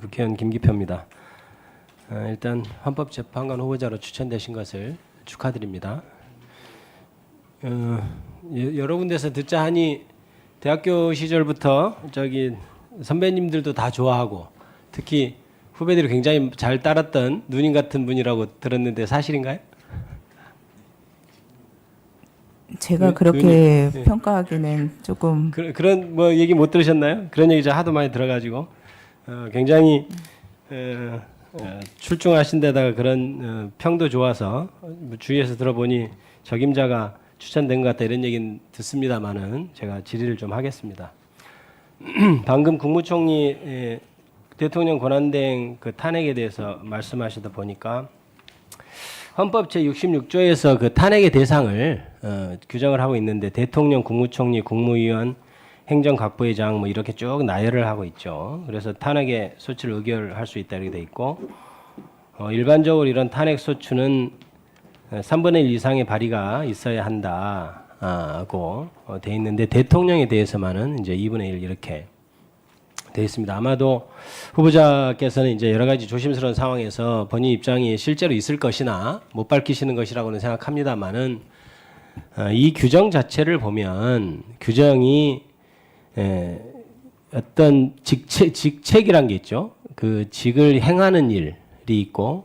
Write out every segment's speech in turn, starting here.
국회의원 김기표입니다. 일단 헌법재판관 후보자로 추천되신 것을 축하드립니다. 여러 군데서 듣자 하니 대학교 시절부터 선배님들도 다 좋아하고 특히 후배들이 굉장히 잘 따랐던 누님 같은 분이라고 들었는데 사실인가요? 제가 그렇게 평가하기는 조금 그런 뭐 얘기 못 들으셨나요? 그런 얘기 하도 많이 들어가지고 굉장히 출중하신 데다가 그런 평도 좋아서 주위에서 들어보니 적임자가 추천된 것 같다 이런 얘기는 듣습니다만은 제가 질의를 좀 하겠습니다. 방금 국무총리 대통령 권한대행 그 탄핵에 대해서 말씀하시다 보니까 헌법 제66조에서 그 탄핵의 대상을 규정을 하고 있는데 대통령, 국무총리, 국무위원, 행정각부의장 뭐 이렇게 쭉 나열을 하고 있죠. 그래서 탄핵의 소추를 의결할 수 있다 이렇게 돼 있고 일반적으로 이런 탄핵 소추는 3분의 1 이상의 발의가 있어야 한다고 돼 있는데 대통령에 대해서만은 이제 2분의 1 이렇게 돼 있습니다. 아마도 후보자께서는 이제 여러 가지 조심스러운 상황에서 본인 입장이 실제로 있을 것이나 못 밝히시는 것이라고는 생각합니다만은 이 규정 자체를 보면 규정이 어떤 직책이란 게 있죠. 그 직을 행하는 일이 있고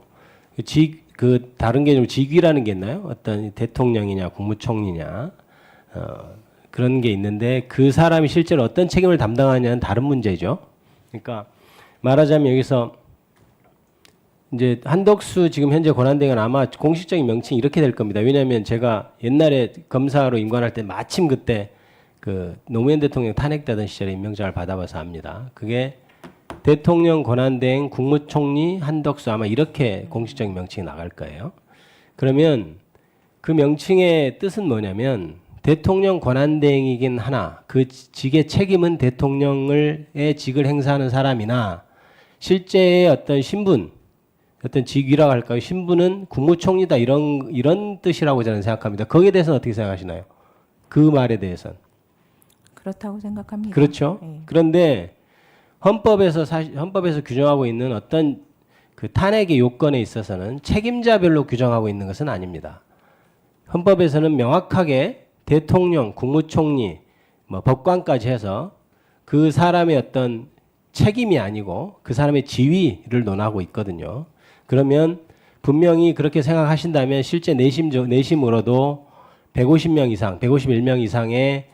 그 다른 개념 직위라는 게 있나요? 어떤 대통령이냐 국무총리냐 그런 게 있는데 그 사람이 실제로 어떤 책임을 담당하냐는 다른 문제죠. 그러니까 말하자면 여기서 이제 한덕수 지금 현재 권한대행은 아마 공식적인 명칭이 이렇게 될 겁니다. 왜냐하면 제가 옛날에 검사로 임관할 때 마침 그때 그 노무현 대통령 탄핵되던 시절에 임명장을 받아봐서 압니다. 그게 대통령 권한대행 국무총리 한덕수 아마 이렇게 공식적인 명칭이 나갈 거예요. 그러면 그 명칭의 뜻은 뭐냐면 대통령 권한대행이긴 하나 그 직의 책임은 대통령의 직을 행사하는 사람이나 실제의 어떤 신분, 어떤 직위라고 할까요? 신분은 국무총리다 이런 뜻이라고 저는 생각합니다. 거기에 대해서는 어떻게 생각하시나요? 그 말에 대해서는. 그렇다고 생각합니다. 그렇죠. 네. 그런데 헌법에서 규정하고 있는 어떤 그 탄핵의 요건에 있어서는 책임자별로 규정하고 있는 것은 아닙니다. 헌법에서는 명확하게 대통령, 국무총리, 뭐 법관까지 해서 그 사람의 어떤 책임이 아니고 그 사람의 지위를 논하고 있거든요. 그러면 분명히 그렇게 생각하신다면 실제 내심으로도 150명 이상, 151명 이상의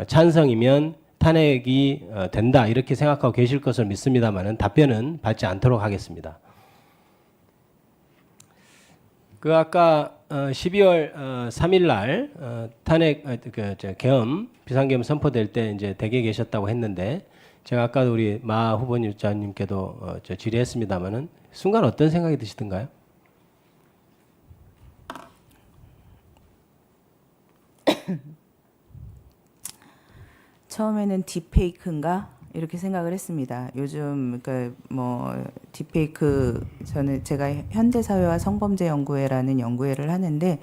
찬성이면 탄핵이 된다 이렇게 생각하고 계실 것을 믿습니다만은 답변은 받지 않도록 하겠습니다. 그 아까 12월 3일 날 탄핵 계엄 비상계엄 선포될 때 이제 댁에 계셨다고 했는데 제가 아까도 우리 마 후보자님께도 질의했습니다만은 순간 어떤 생각이 드시던가요? 처음에는 딥페이크인가 이렇게 생각을 했습니다. 요즘 그러니까 뭐 딥페이크 제가 현대사회와 성범죄 연구회라는 연구회를 하는데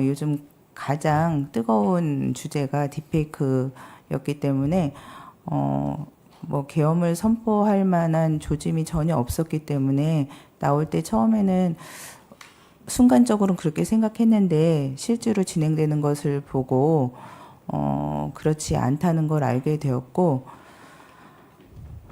요즘 가장 뜨거운 주제가 딥페이크였기 때문에 뭐 계엄을 선포할 만한 조짐이 전혀 없었기 때문에 나올 때 처음에는 순간적으로는 그렇게 생각했는데 실제로 진행되는 것을 보고 그렇지 않다는 걸 알게 되었고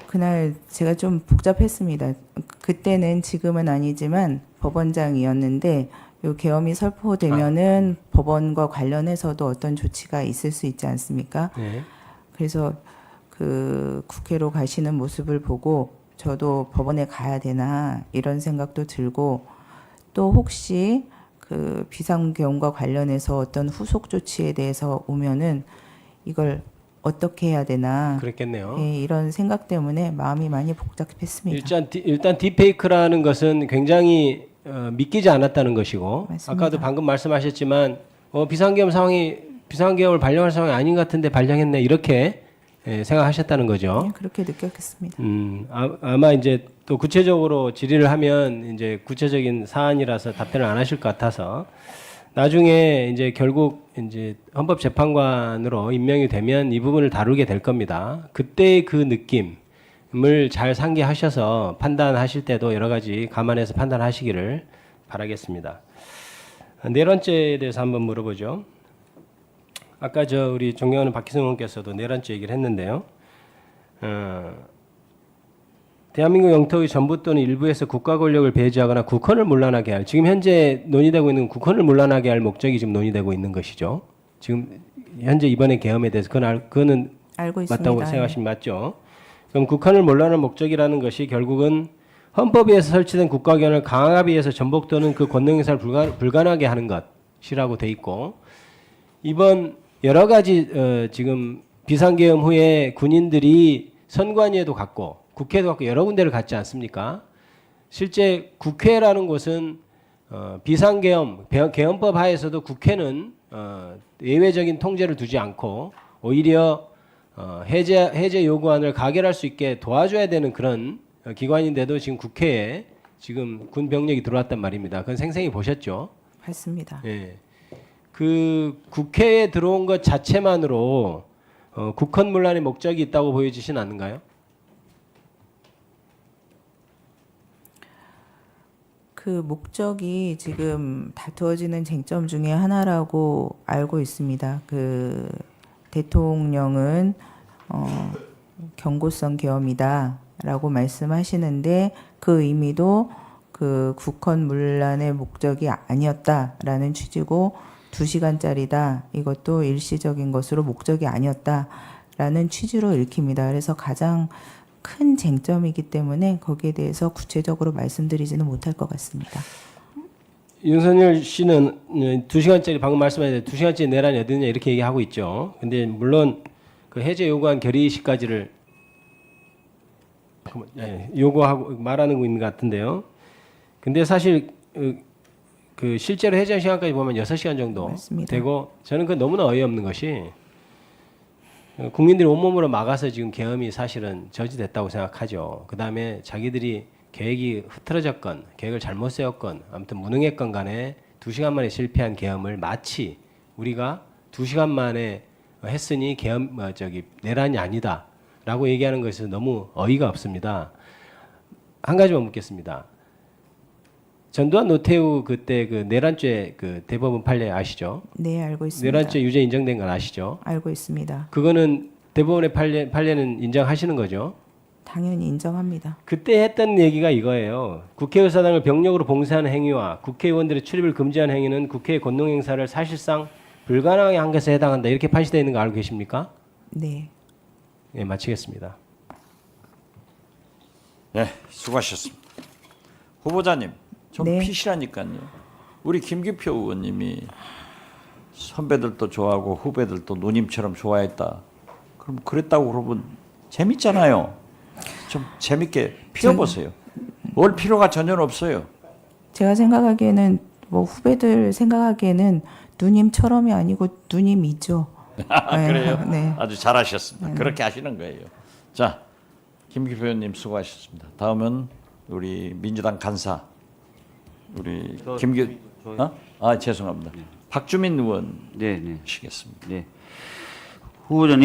그날 제가 좀 복잡했습니다. 그때는 지금은 아니지만 법원장이었는데 요 계엄이 선포되면은 법원과 관련해서도 어떤 조치가 있을 수 있지 않습니까? 네. 그래서 그 국회로 가시는 모습을 보고 저도 법원에 가야 되나 이런 생각도 들고 또 혹시 그 비상계엄과 관련해서 어떤 후속 조치에 대해서 오면은 이걸 어떻게 해야 되나 그랬겠네요. 예, 이런 생각 때문에 마음이 많이 복잡했습니다. 일단 딥페이크라는 것은 굉장히 믿기지 않았다는 것이고 맞습니다. 아까도 방금 말씀하셨지만 비상계엄을 발령할 상황이 아닌 것 같은데 발령했네 이렇게 생각하셨다는 거죠. 예, 그렇게 느꼈겠습니다. 아마 이제 또 구체적으로 질의를 하면 이제 구체적인 사안이라서 답변을 안 하실 것 같아서 나중에 이제 결국 이제 헌법재판관으로 임명이 되면 이 부분을 다루게 될 겁니다. 그때의 그 느낌, 잘 상기하셔서 판단하실 때도 여러 가지 감안해서 판단하시기를 바라겠습니다. 내란죄에 대해서 한번 물어보죠. 아까 우리 존경하는 박희승 의원께서도 내란죄 얘기를 했는데요. 대한민국 영토의 전부 또는 일부에서 국가 권력을 배제하거나 국헌을 문란하게 할, 지금 현재 논의되고 있는 국헌을 문란하게 할 목적이 지금 논의되고 있는 것이죠. 지금 현재 이번에 계엄에 대해서 그거는 알고 있습니다. 맞다고 생각하시면 맞죠? 그럼 국헌을 문란한 목적이라는 것이 결국은 헌법에서 설치된 국가기관을 강압에 의해서 전복 또는 그 권능행사를 불가능하게 하는 것이라고 돼 있고, 이번 여러 가지 지금 비상계엄 후에 군인들이 선관위에도 갔고 국회에도 갔고 여러 군데를 갔지 않습니까? 실제 국회라는 곳은 비상계엄 계엄법 하에서도 국회는 예외적인 통제를 두지 않고 오히려 해제 요구안을 가결할 수 있게 도와줘야 되는 그런 기관인데도 지금 국회에 지금 군 병력이 들어왔단 말입니다. 그건 생생히 보셨죠? 맞습니다. 예. 그 국회에 들어온 것 자체만으로 국헌문란의 목적이 있다고 보여지진 않는가요? 그 목적이 지금 다투어지는 쟁점 중에 하나라고 알고 있습니다. 그 대통령은 경고성 계엄이다라고 말씀하시는데 그 의미도 그 국헌문란의 목적이 아니었다라는 취지고 2시간짜리다. 이것도 일시적인 것으로 목적이 아니었다라는 취지로 읽힙니다. 그래서 가장 큰 쟁점이기 때문에 거기에 대해서 구체적으로 말씀드리지는 못할 것 같습니다. 윤석열 씨는 2시간짜리 방금 말씀하신 2시간짜리 내란이 어디냐 이렇게 얘기하고 있죠. 근데 물론 그 해제 요구안 결의시까지를 요구하고 말하는 거 있는 것 같은데요. 근데 사실 그 실제로 해제 시간까지 보면 6시간 정도 맞습니다. 되고 저는 그 너무나 어이없는 것이 국민들이 온몸으로 막아서 지금 계엄이 사실은 저지됐다고 생각하죠. 그다음에 자기들이 계획이 흐트러졌건 계획을 잘못 세웠건 아무튼 무능했건 간에 2시간 만에 실패한 계엄을 마치 우리가 2시간 만에 했으니 계엄 내란이 아니다라고 얘기하는 것이 너무 어이가 없습니다. 한 가지만 묻겠습니다. 전두환 노태우 그때 그 내란죄 그 대법원 판례 아시죠? 네, 알고 있습니다. 내란죄 유죄 인정된 건 아시죠? 알고 있습니다. 그거는 대법원의 판례는 인정하시는 거죠? 당연히 인정합니다. 그때 했던 얘기가 이거예요. 국회의사당을 병력으로 봉쇄하는 행위와 국회의원들의 출입을 금지하는 행위는 국회의 권능 행사를 사실상 불가능하게 한 것에 해당한다. 이렇게 판시되어 있는 거 알고 계십니까? 네. 네, 마치겠습니다. 네, 수고하셨습니다. 후보자님, 좀 네. 피시라니까요. 우리 김기표 의원님이 선배들도 좋아하고 후배들도 누님처럼 좋아했다. 그럼 그랬다고 그러면 재밌잖아요. 좀 재밌게 피워보세요. 올 필요가 전혀 없어요. 제가 생각하기에는 뭐 후배들 생각하기에는 누님처럼이 아니고 누님이죠. 그래요? 네. 아주 잘하셨습니다. 그렇게 하시는 거예요. 자, 김기표 의원님 수고하셨습니다. 다음은 우리 민주당 간사 우리 죄송합니다. 박주민 의원 네, 네. 시겠습니다. 네. 후보자님.